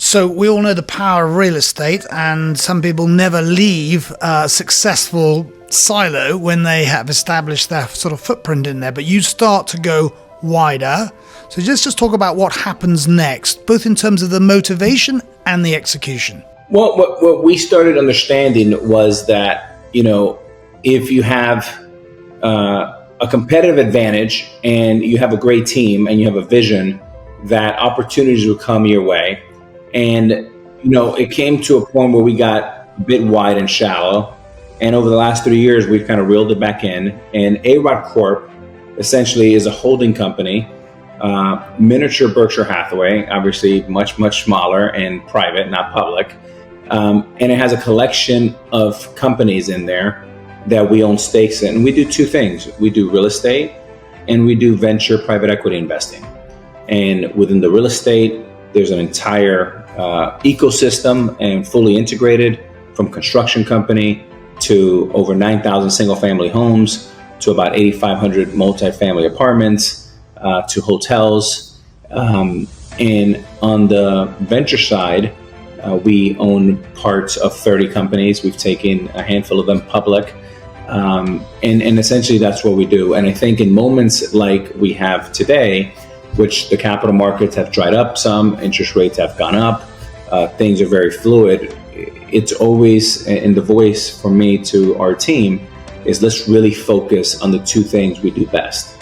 So we all know the power of real estate, and some people never leave a successful silo when they have established their sort of footprint in there. But you start to go wider. So just talk about what happens next, both in terms of the motivation and the execution. Well, what we started understanding was that, if you have a competitive advantage and you have a great team and you have a vision, that opportunities will come your way. And, it came to a point where we got a bit wide and shallow. And over the last 3 years, we've kind of reeled it back in. And Corp essentially is a holding company, miniature Berkshire Hathaway, obviously much, much smaller and private, not public. And it has a collection of companies in there that we own stakes in. And we do two things. We do real estate and we do venture private equity investing. And within the real estate, there's an entire ecosystem and fully integrated, from construction company to over 9,000 single family homes to about 8,500 multifamily apartments to hotels. And on the venture side, we own parts of 30 companies. We've taken a handful of them public. And essentially that's what we do. And I think in moments like we have today, which the capital markets have dried up some, interest rates have gone up, things are very fluid. It's always, and the voice for me to our team is, let's really focus on the two things we do best.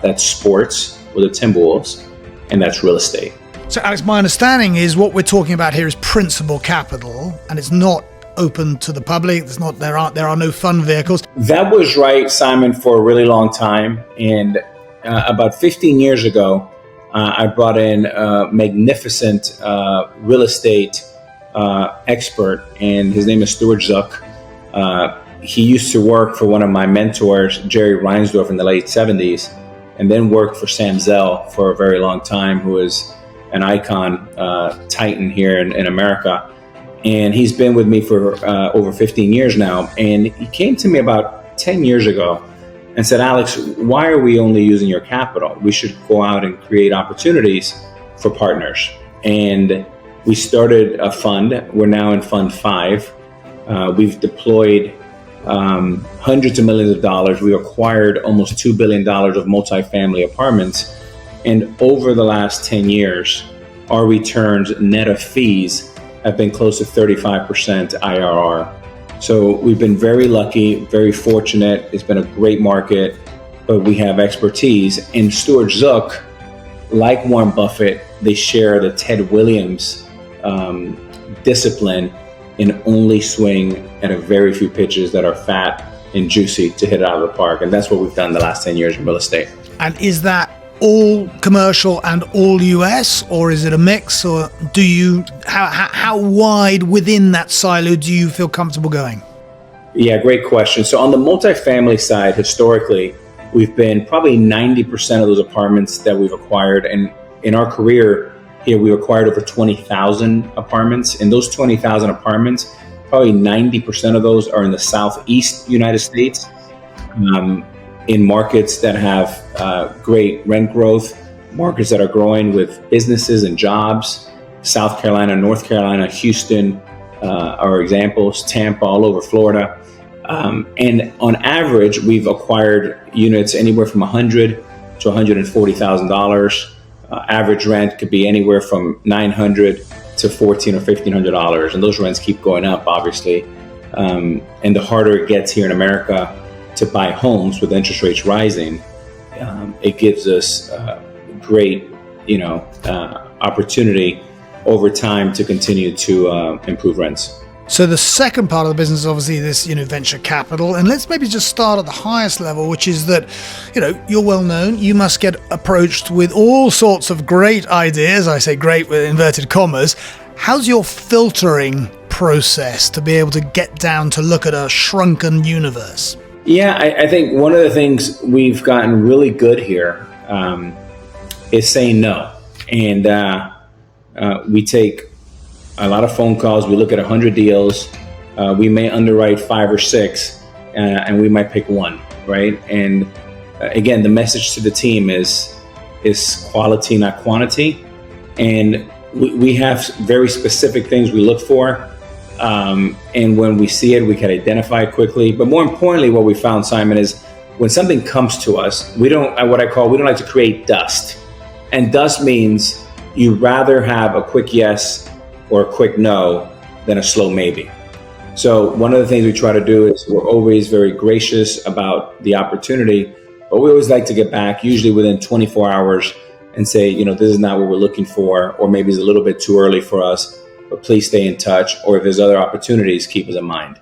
That's sports with the Timberwolves, and that's real estate. So Alex, my understanding is what we're talking about here is principal capital, and it's not open to the public. There are no fund vehicles. That was right, Simon, for a really long time. And about 15 years ago, I brought in a magnificent real estate expert, and his name is Stuart Zook. He used to work for one of my mentors, Jerry Reinsdorf, in the late 70s, and then worked for Sam Zell for a very long time, who is an icon titan here in America. And he's been with me for over 15 years now. And he came to me about 10 years ago and said, Alex, why are we only using your capital? We should go out and create opportunities for partners. And we started a fund. We're now in Fund 5. We've deployed hundreds of millions of dollars. We acquired almost $2 billion of multifamily apartments. And over the last 10 years, our returns net of fees have been close to 35% IRR. So we've been very lucky, very fortunate. It's been a great market, but we have expertise. And Stuart Zook, like Warren Buffett, they share the Ted Williams discipline and only swing at a very few pitches that are fat and juicy to hit it out of the park. And that's what we've done the last 10 years in real estate. And is that all commercial and all US, or is it a mix? Or how wide within that silo do you feel comfortable going? Yeah, great question. So on the multifamily side, historically, we've been probably 90% of those apartments that we've acquired. And in our career here, we acquired over 20,000 apartments. And those 20,000 apartments, probably 90% of those are in the Southeast United States. In markets that have great rent growth, markets that are growing with businesses and jobs. South Carolina, North Carolina, Houston are examples, Tampa, all over Florida. And on average, we've acquired units anywhere from $100,000 to $140,000. Average rent could be anywhere from $900 to $1,400 or $1,500. And those rents keep going up, obviously. And the harder it gets here in America to buy homes with interest rates rising, it gives us great, opportunity over time to continue to improve rents. So the second part of the business is obviously this, venture capital. And let's maybe just start at the highest level, which is that, you're well known. You must get approached with all sorts of great ideas. I say great with inverted commas. How's your filtering process to be able to get down to look at a shrunken universe? Yeah, I think one of the things we've gotten really good here is saying no. And we take a lot of phone calls. We look at 100 deals. We may underwrite 5 or 6, and we might pick one, right? And again, the message to the team is quality, not quantity. And we have very specific things we look for. And when we see it, we can identify it quickly. But more importantly, what we found, Simon, is when something comes to us, we don't like to create dust. And dust means you'd rather have a quick yes or a quick no than a slow maybe. So one of the things we try to do is we're always very gracious about the opportunity, but we always like to get back, usually within 24 hours, and say, this is not what we're looking for, or maybe it's a little bit too early for us, but please stay in touch. Or if there's other opportunities, keep us in mind.